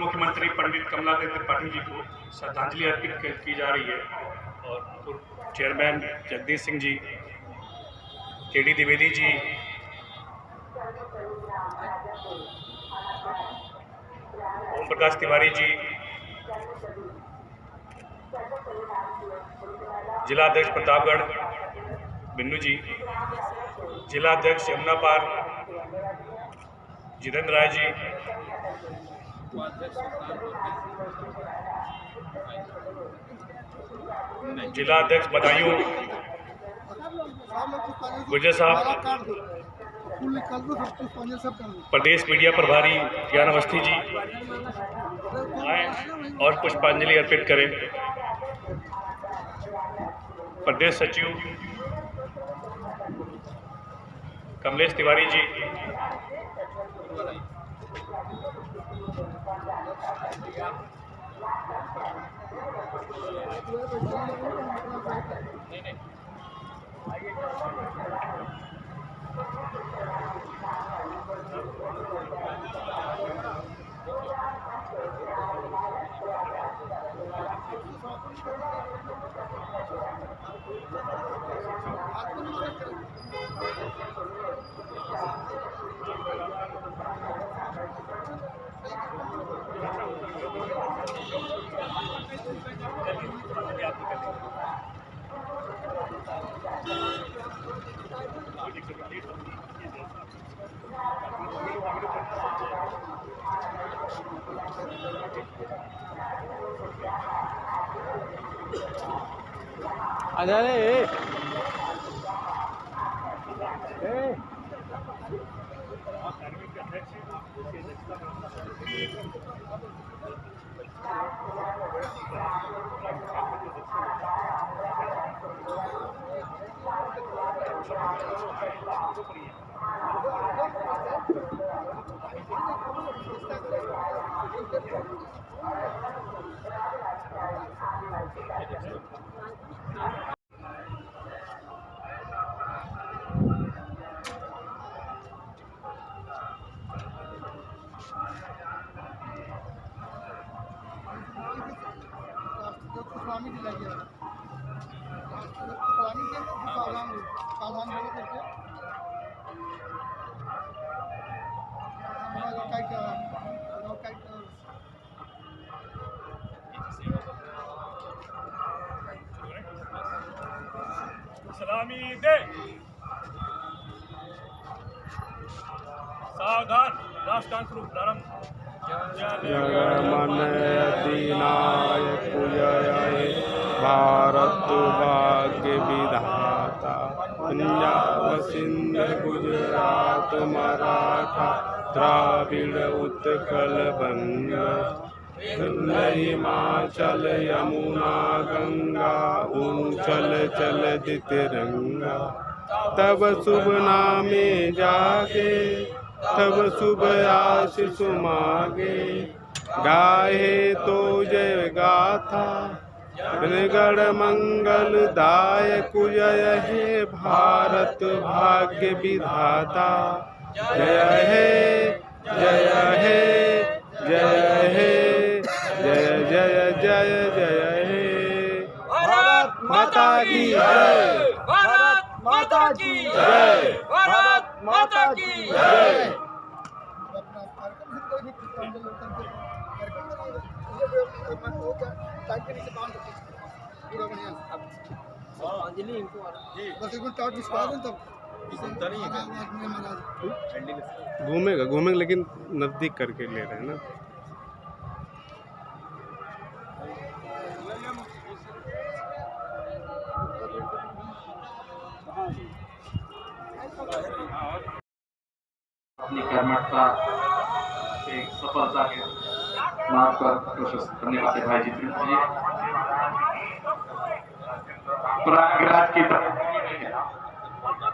मुख्यमंत्री पंडित कमलाकर त्रिपाठी जी को श्रद्धांजलि अर्पित की जा रही है और पूर्व चेयरमैन जगदीश सिंह जी, केडी द्विवेदी जी, ओम प्रकाश तिवारी जी, जिला अध्यक्ष प्रतापगढ़ बिन्नू जी, जिला अध्यक्ष यमुना पार जितेंद्र राय जी, जिला अध्यक्ष बदायूं गुर्जर साहब, प्रदेश मीडिया प्रभारी ज्ञान अवस्थी जी आए और पुष्पांजलि अर्पित करें। प्रदेश सचिव कमलेश तिवारी जी, सलामी दे, सावधान, राष्ट्रगान शुरू प्रारंभ। जगमन अधिनायक जय भारत भाग्य विधाता, पंजाब सिंध गुजरात मराठा द्राविड़ उत्कल बंगा, हिमाचल यमुना गंगा उंचल चल तिरंगा। तब शुभ नामे जागे, तब शुभ आशीष मागे, गाहे तो जय गाथा गण मंगल दायक जय हे भारत भाग्य विधाता। जय हे जय हे जय हे जय जय जय जय हे। भारत माता की जय, भारत माता की जय, भारत माता की जय। घूमेगा घूमेगा लेकिन नजदीक करके ले रहे हैं ना। अपनी कर्मठता एक सफलता के मार्ग पर प्रशस्त करने वाले भाई जितेंद्र जी प्रयागराज की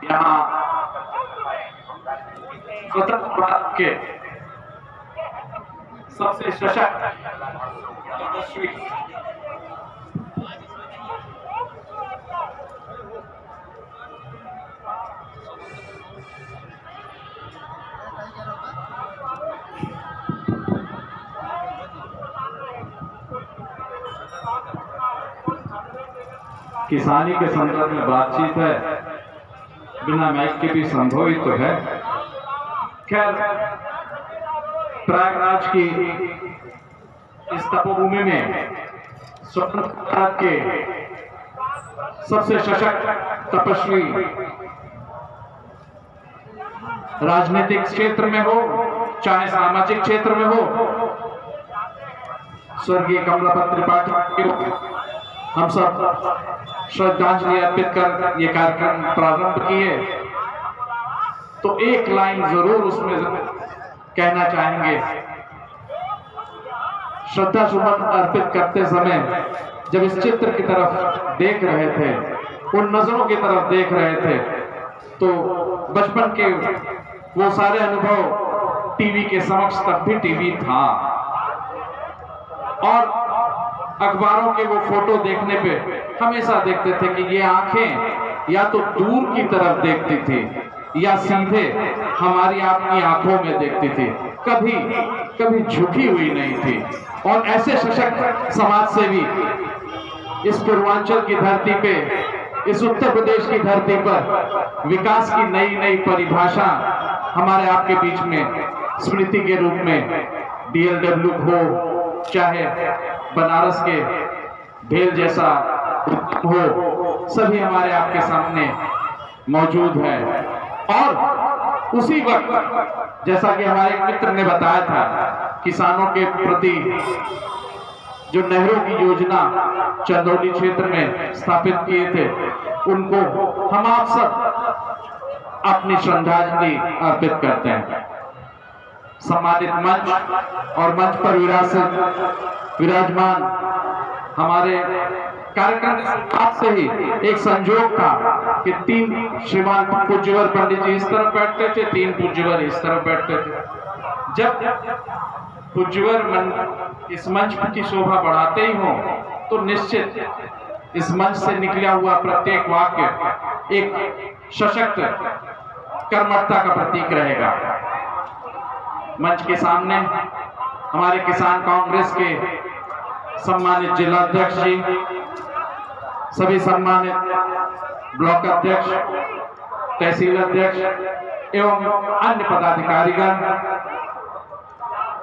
यहाँ स्वतंत्र भारत के सबसे सशक्त यशस्वी किसानी के संदर्भ में बातचीत है, बिना माइक के भी संभव ही तो है। खैर, प्रयागराज की इस तपोभूमि में स्वतंत्र भारत के सबसे सशक्त तपस्वी राजनीतिक क्षेत्र में हो चाहे सामाजिक क्षेत्र में हो, स्वर्गीय कमलापत त्रिपाठी को हम सब श्रद्धांजलि अर्पित कर ये कार्यक्रम प्रारंभ किए। तो एक लाइन जरूर उसमें कहना चाहेंगे। श्रद्धा सुमन अर्पित करते समय जब इस चित्र की तरफ देख रहे थे, उन नजरों की तरफ देख रहे थे, तो बचपन के वो सारे अनुभव टीवी के समक्ष, तब भी टीवी था, और अखबारों के वो फोटो देखने पे हमेशा देखते थे कि ये आंखें या तो दूर की तरफ देखती थी या सीधे हमारी आपकी आंखों में देखती थी, कभी कभी झुकी हुई नहीं थी। और ऐसे सशक्त समाज से भी इस पूर्वांचल की धरती पे, इस उत्तर प्रदेश की धरती पर विकास की नई नई परिभाषा हमारे आपके बीच में स्मृति के रूप में DLW हो, चाहे बनारस के भेल जैसा हो, सभी हमारे आपके सामने मौजूद है। और उसी वक्त जैसा कि हमारे एक मित्र ने बताया था, किसानों के प्रति जो नहरों की योजना चंदौली क्षेत्र में स्थापित किए थे, उनको हम आप सब अपनी श्रद्धांजलि अर्पित करते हैं। सम्मानित मंच और मंच पर विराजमान हमारे कार्यक्रम आज से ही एक संयोग था कि 3 श्रीमान पूज्यवर पंडित जी इस तरफ बैठते थे, 3 पूज्यवर इस तरफ बैठते थे। जब पूज्यवर इस मंच की शोभा बढ़ाते ही हो, तो निश्चित इस मंच से निकला हुआ प्रत्येक वाक्य एक सशक्त कर्मठता का प्रतीक रहेगा। मंच के सामने हमारे किसान कांग्रेस के सम्मानित जिला अध्यक्ष जी, सभी सम्मानित ब्लॉक अध्यक्ष, तहसील अध्यक्ष एवं अन्य पदाधिकारीगण,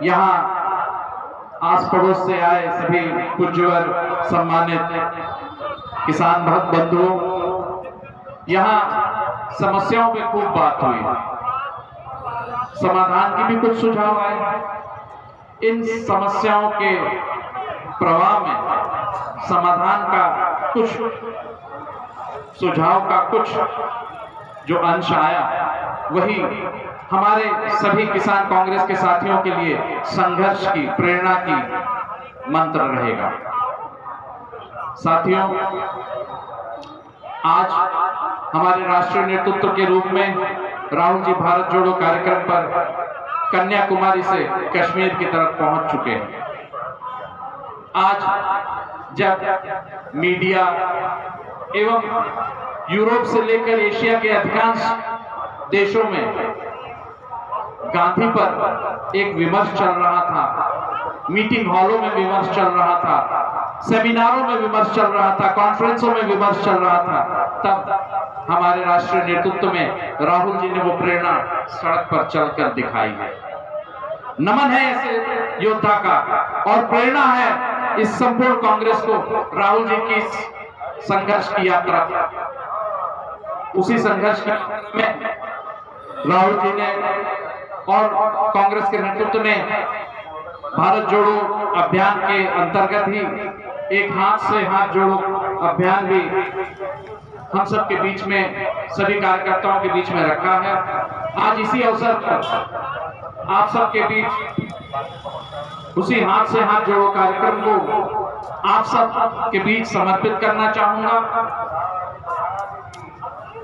यहाँ आस पड़ोस से आए सभी पूज्यवर सम्मानित किसान बंधुओं, यहाँ समस्याओं पे खूब बात हुई, समाधान की भी कुछ सुझाव आए। इन समस्याओं के प्रवाह में समाधान का कुछ सुझाव का कुछ जो अंश आया, वही हमारे सभी किसान कांग्रेस के साथियों के लिए संघर्ष की, प्रेरणा की मंत्र रहेगा। साथियों, आज हमारे राष्ट्रीय नेतृत्व के रूप में राहुल जी भारत जोड़ो कार्यक्रम पर कन्याकुमारी से कश्मीर की तरफ पहुंच चुके हैं। आज जब मीडिया एवं यूरोप से लेकर एशिया के अधिकांश देशों में गांधी पर एक विमर्श चल रहा था, मीटिंग हॉलों में विमर्श चल रहा था, सेमिनारों में विमर्श चल रहा था, कॉन्फ्रेंसों में विमर्श चल रहा था, तब हमारे राष्ट्रीय नेतृत्व में राहुल जी ने वो प्रेरणा सड़क पर चलकर दिखाई है। नमन है ऐसे योद्धा का, और प्रेरणा है इस संपूर्ण कांग्रेस को राहुल जी की संघर्ष की यात्रा। उसी संघर्ष में राहुल जी ने और कांग्रेस के नेतृत्व ने भारत जोड़ो अभियान के अंतर्गत ही एक हाथ से हाथ जोड़ो अभियान भी हम सब के बीच में, सभी कार्यकर्ताओं के बीच में रखा है। आज इसी अवसर पर आप सब के बीच उसी हाथ से हाथ जोड़ो कार्यक्रम को आप सब के बीच समर्पित करना चाहूंगा।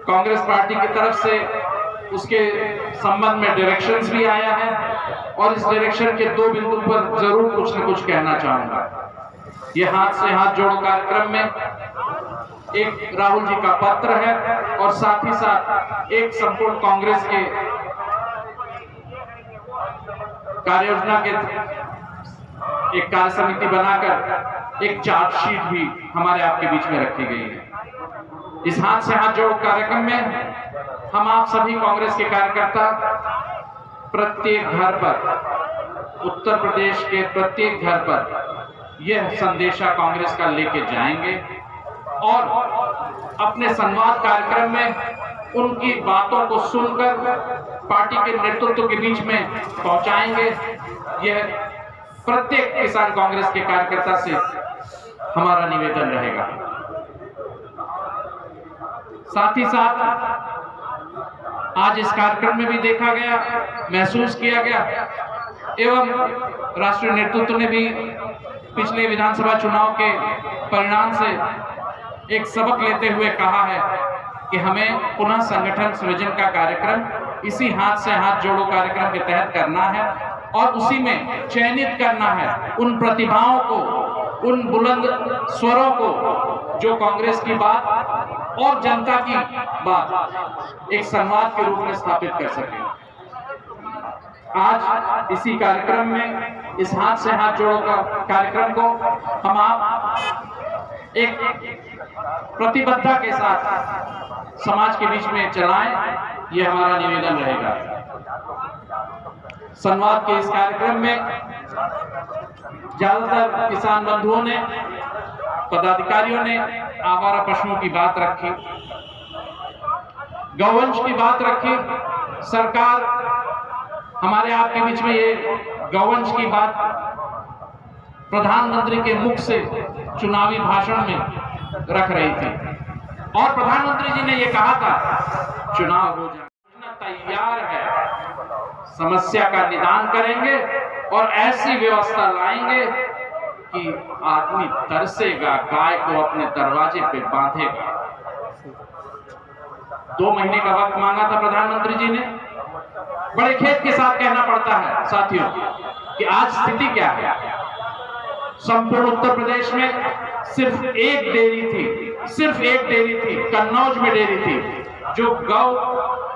कांग्रेस पार्टी की तरफ से उसके संबंध में डायरेक्शंस भी आया है, और इस डायरेक्शन के 2 बिंदु पर जरूर कुछ न कुछ कहना चाहूंगा। ये हाथ से हाथ जोड़ो कार्यक्रम में एक राहुल जी का पत्र है, और साथ ही साथ एक संपूर्ण कांग्रेस के कार्ययोजना के एक कार्य समिति बनाकर एक चार्जशीट भी हमारे आपके बीच में रखी गई है। इस हाथ से हाथ जोड़ो कार्यक्रम में हम आप सभी कांग्रेस के कार्यकर्ता प्रत्येक घर पर, उत्तर प्रदेश के प्रत्येक घर पर यह संदेशा कांग्रेस का लेके जाएंगे और अपने संवाद कार्यक्रम में उनकी बातों को सुनकर पार्टी के नेतृत्व के बीच में पहुंचाएंगे। यह प्रत्येक किसान कांग्रेस के कार्यकर्ता से हमारा निवेदन रहेगा। साथ ही साथ आज इस कार्यक्रम में भी देखा गया, महसूस किया गया एवं राष्ट्रीय नेतृत्व ने भी पिछले विधानसभा चुनाव के परिणाम से एक सबक लेते हुए कहा है कि हमें पुनः संगठन सृजन का कार्यक्रम इसी हाथ से हाथ जोड़ो कार्यक्रम के तहत करना है और उसी में चयनित करना है उन प्रतिभाओं को, उन बुलंद स्वरों को जो कांग्रेस की बात और जनता की बात एक संवाद के रूप में स्थापित कर सके। आज इसी कार्यक्रम में, इस हाथ से हाथ जोड़ो का कार्यक्रम को हम आप एक प्रतिबद्धता के साथ समाज के बीच में चलाएं, यह हमारा निवेदन रहेगा। संवाद के इस कार्यक्रम में ज्यादातर किसान बंधुओं ने, पदाधिकारियों ने आवारा पशुओं की बात रखी, गौवंश की बात रखी। सरकार हमारे आपके बीच में ये गौवंश की बात प्रधानमंत्री के मुख से चुनावी भाषण में रख रही थी और प्रधानमंत्री जी ने ये कहा था चुनाव हो जाए, तैयार है, समस्या का निदान करेंगे और ऐसी व्यवस्था लाएंगे कि आदमी तरसेगा, गाय को अपने दरवाजे पे बांधेगा। 2 महीने का वक्त मांगा था प्रधानमंत्री जी ने। बड़े खेद के साथ कहना पड़ता है साथियों कि आज स्थिति क्या है। संपूर्ण उत्तर प्रदेश में सिर्फ एक डेयरी थी, सिर्फ एक डेयरी थी, कन्नौज में डेयरी थी, जो गौ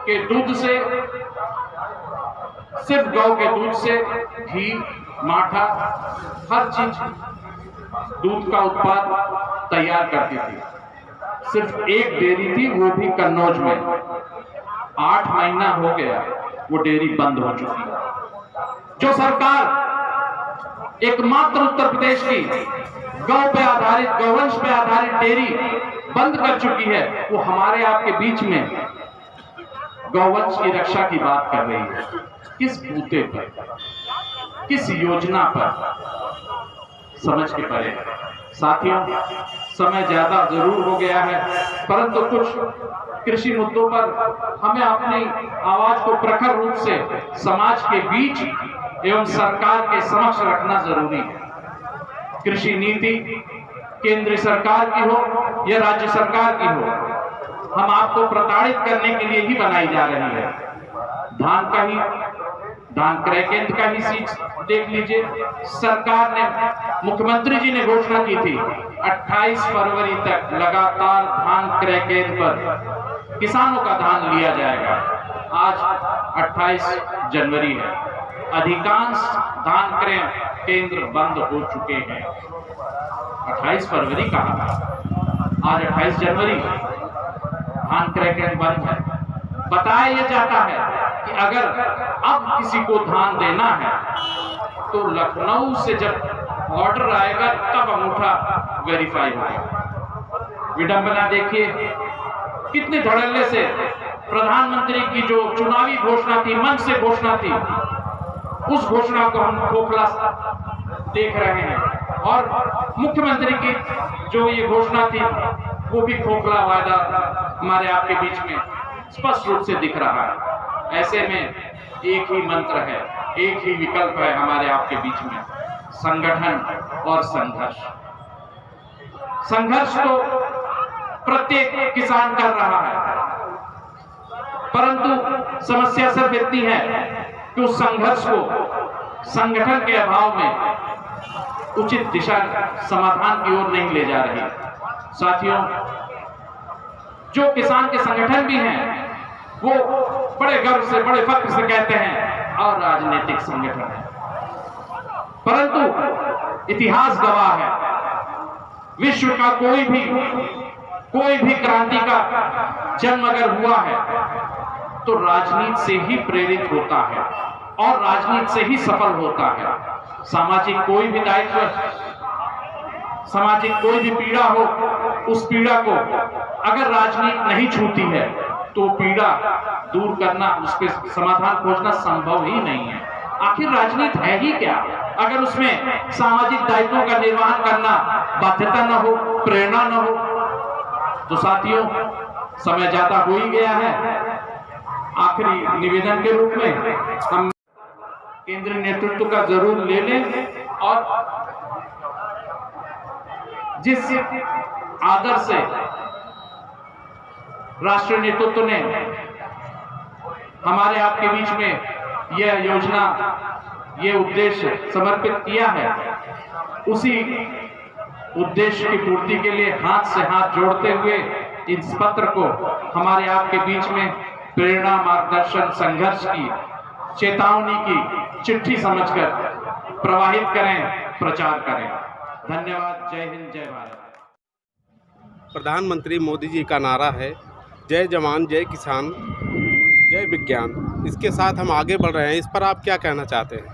के दूध से, सिर्फ गौ के दूध से घी, माठा, हर चीज दूध का उत्पाद तैयार करती थी। सिर्फ एक डेयरी थी, वो भी कन्नौज में। 8 महीना हो गया वो डेयरी बंद हो चुकी है। जो सरकार एकमात्र उत्तर प्रदेश की गौ पे आधारित, गौवंश पे आधारित डेयरी बंद कर चुकी है, वो हमारे आपके बीच में गौवंश की रक्षा की बात कर रही है। किस बूते पर, किस योजना पर, समझ के परे। साथियों, समय ज्यादा जरूर हो गया है, परंतु कुछ कृषि मुद्दों पर हमें अपनी आवाज को प्रखर रूप से समाज के बीच एवं सरकार के समक्ष रखना जरूरी है। कृषि नीति केंद्र सरकार की हो या राज्य सरकार की हो, हम आपको प्रताड़ित करने के लिए ही बनाई जा रही है। धान क्रय केंद्र का ही सीट देख लीजिए। सरकार ने, मुख्यमंत्री जी ने घोषणा की थी 28 फरवरी तक लगातार धान क्रय केंद्र पर किसानों का धान लिया जाएगा। आज 28 जनवरी है, अधिकांश धान क्रय केंद्र बंद हो चुके हैं। 28 फरवरी कहा था, आज 28 जनवरी, धान क्रय केंद्र बंद है। बताया यह जाता है कि अगर अब किसी को धान देना है तो लखनऊ से जब ऑर्डर आएगा तब अंगूठा वेरीफाई होगा। विडंबना देखिए, कितने धड़ल्ले से प्रधानमंत्री की जो चुनावी घोषणा थी, मंच से घोषणा थी, उस घोषणा को हम खोखला देख रहे हैं और मुख्यमंत्री की जो ये घोषणा थी वो भी खोखला वायदा हमारे आपके बीच में स्पष्ट रूप से दिख रहा है। ऐसे में एक ही मंत्र है, एक ही विकल्प है हमारे आपके बीच में, संगठन और संघर्ष। संघर्ष तो प्रत्येक किसान कर रहा है, परंतु समस्या सिर्फ इतनी है कि उस संघर्ष को संगठन के अभाव में उचित दिशा समाधान की ओर नहीं ले जा रही। साथियों, जो किसान के संगठन भी हैं वो बड़े गर्व से, बड़े फख्र से कहते हैं और राजनीतिक संगठन है, परंतु इतिहास गवाह है, विश्व का कोई भी कोई भी क्रांति का जन्म अगर हुआ है तो राजनीति से ही प्रेरित होता है और राजनीति से ही सफल होता है। सामाजिक कोई भी दायित्व, सामाजिक कोई भी पीड़ा हो, उस पीड़ा को अगर राजनीति नहीं छूती है तो पीड़ा दूर करना, उस पर समाधान खोजना संभव ही नहीं है। आखिर राजनीति है ही क्या अगर उसमें सामाजिक दायित्वों का निर्वहन करना बाध्यता न हो, प्रेरणा न हो। तो साथियों, समय ज्यादा हो ही गया है। आखिरी निवेदन के रूप में हम केंद्रीय नेतृत्व का जरूर ले लें और जिस आदर से राष्ट्रीय नेतृत्व ने हमारे आपके बीच में यह योजना, यह उद्देश्य समर्पित किया है, उसी उद्देश्य की पूर्ति के लिए हाथ से हाथ जोड़ते हुए इस पत्र को हमारे आपके बीच में प्रेरणा, मार्गदर्शन, संघर्ष की, चेतावनी की चिट्ठी समझकर प्रवाहित करें, प्रचार करें। धन्यवाद। जय हिंद, जय भारत। प्रधानमंत्री मोदी जी का नारा है जय जवान, जय किसान, जय विज्ञान। इसके साथ हम आगे बढ़ रहे हैं, इस पर आप क्या कहना चाहते हैं?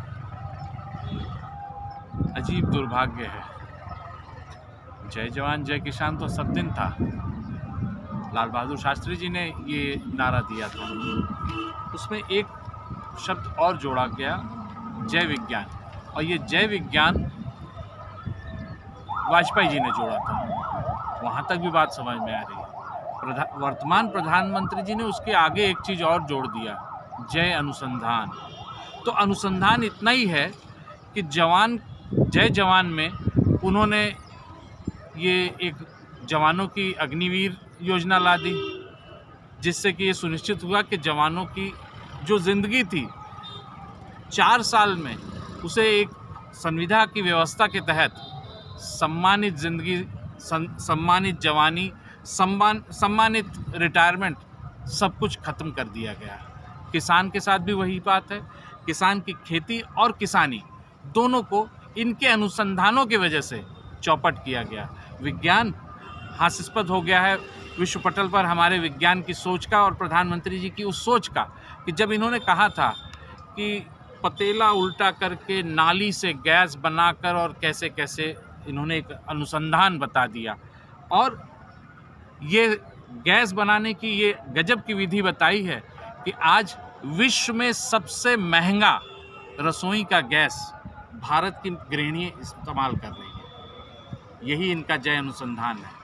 अजीब दुर्भाग्य है। जय जवान जय किसान तो सब दिन था। लाल बहादुर शास्त्री जी ने ये नारा दिया था, उसमें एक शब्द और जोड़ा गया, जय विज्ञान। और ये जय विज्ञान वाजपेयी जी ने जोड़ा था। वहाँ तक भी बात समझ में आ रही है। वर्तमान प्रधानमंत्री जी ने उसके आगे एक चीज़ और जोड़ दिया, जय अनुसंधान। तो अनुसंधान इतना ही है कि जय जवान में उन्होंने ये एक जवानों की अग्निवीर योजना ला दी, जिससे कि ये सुनिश्चित हुआ कि जवानों की जो ज़िंदगी थी 4 साल में, उसे एक संविधा की व्यवस्था के तहत सम्मानित ज़िंदगी, सम्मानित जवानी, सम्मानित रिटायरमेंट, सब कुछ ख़त्म कर दिया गया। किसान के साथ भी वही बात है। किसान की खेती और किसानी दोनों को इनके अनुसंधानों की वजह से चौपट किया गया। विज्ञान हास्यास्पद हो गया है विश्व पटल पर हमारे विज्ञान की सोच का और प्रधानमंत्री जी की उस सोच का, कि जब इन्होंने कहा था कि पतेला उल्टा करके नाली से गैस बनाकर, और कैसे कैसे इन्होंने एक अनुसंधान बता दिया, और ये गैस बनाने की ये गजब की विधि बताई है कि आज विश्व में सबसे महंगा रसोई का गैस भारत की गृहिणी इस्तेमाल कर रही है। यही इनका जय अनुसंधान है।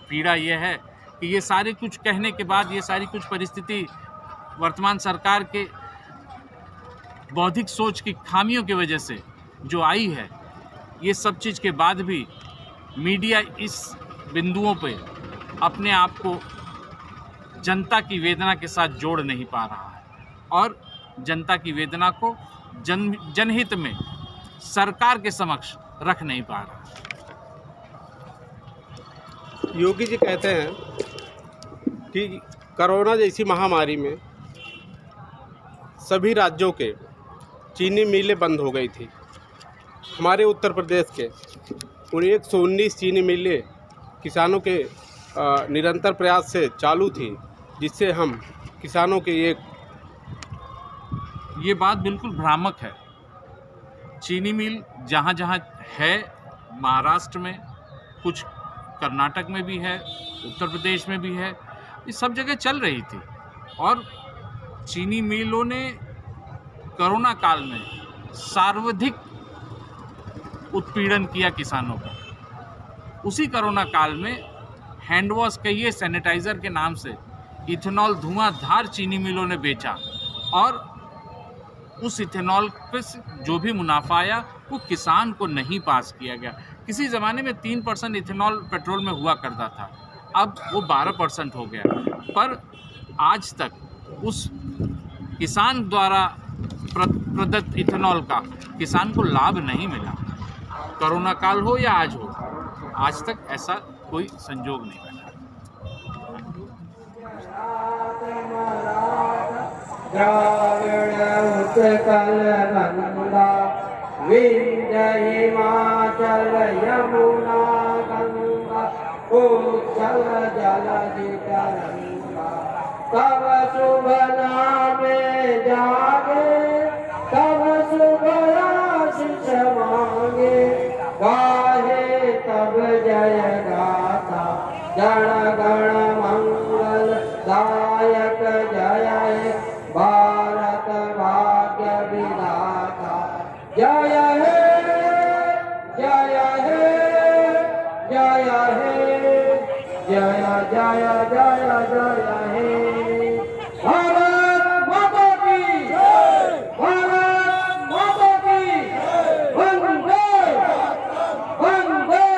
पीड़ा यह है कि ये सारे कुछ कहने के बाद, ये सारी कुछ परिस्थिति वर्तमान सरकार के बौद्धिक सोच की खामियों की वजह से जो आई है, ये सब चीज़ के बाद भी मीडिया इस बिंदुओं पे अपने आप को जनता की वेदना के साथ जोड़ नहीं पा रहा है और जनता की वेदना को जनहित में सरकार के समक्ष रख नहीं पा रहा। योगी जी कहते हैं कि कोरोना जैसी महामारी में सभी राज्यों के चीनी मिलें बंद हो गई थी। हमारे उत्तर प्रदेश के 119 चीनी मिलें किसानों के निरंतर प्रयास से चालू थी, जिससे हम किसानों के ये बात बिल्कुल भ्रामक है। चीनी मिल जहाँ जहाँ है, महाराष्ट्र में, कुछ कर्नाटक में भी है, उत्तर प्रदेश में भी है, ये सब जगह चल रही थी। और चीनी मिलों ने कोरोना काल में सर्वाधिक उत्पीड़न किया किसानों का। उसी कोरोना काल में हैंड वॉश कहिए, सैनिटाइज़र के नाम से इथेनॉल धुआंधार चीनी मिलों ने बेचा, और उस इथेनॉल पे जो भी मुनाफा आया वो किसान को नहीं पास किया गया। किसी ज़माने में 3% इथेनॉल पेट्रोल में हुआ करता था, अब वो 12% हो गया। पर आज तक उस किसान द्वारा प्रदत्त इथेनॉल का किसान को लाभ नहीं मिला। कोरोना काल हो या आज हो, आज तक ऐसा कोई संजोग नहीं बना। द्राविड़ उत्कल गंगा विंध्य हिमाचल यमुना गंगा उज्जल जलधि तरंगा तब शुभ नामे जागे तब शुभ आशीष मांगे गाहे तब जय गाथा जन गण मंगल दायक जय हे भारत भाग्य विधाता जय हे जय हे जय हे जय जय जय जय हे भारत माता की भारत माता की वंदे वंदे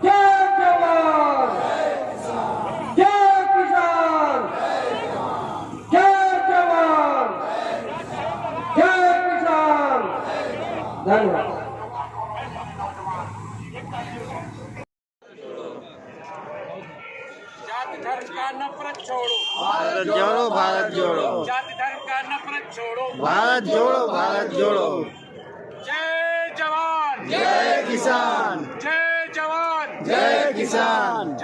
जय जवान जय किसान जय जवान जय किसान धन्यवाद। जाति धर्म का नफरत छोड़ो, भारत जोड़ो भारत जोड़ो, जाति धर्म का नफरत छोड़ो, भारत जोड़ो भारत जोड़ो। जय जवान जय किसान, जय जवान जय किसान।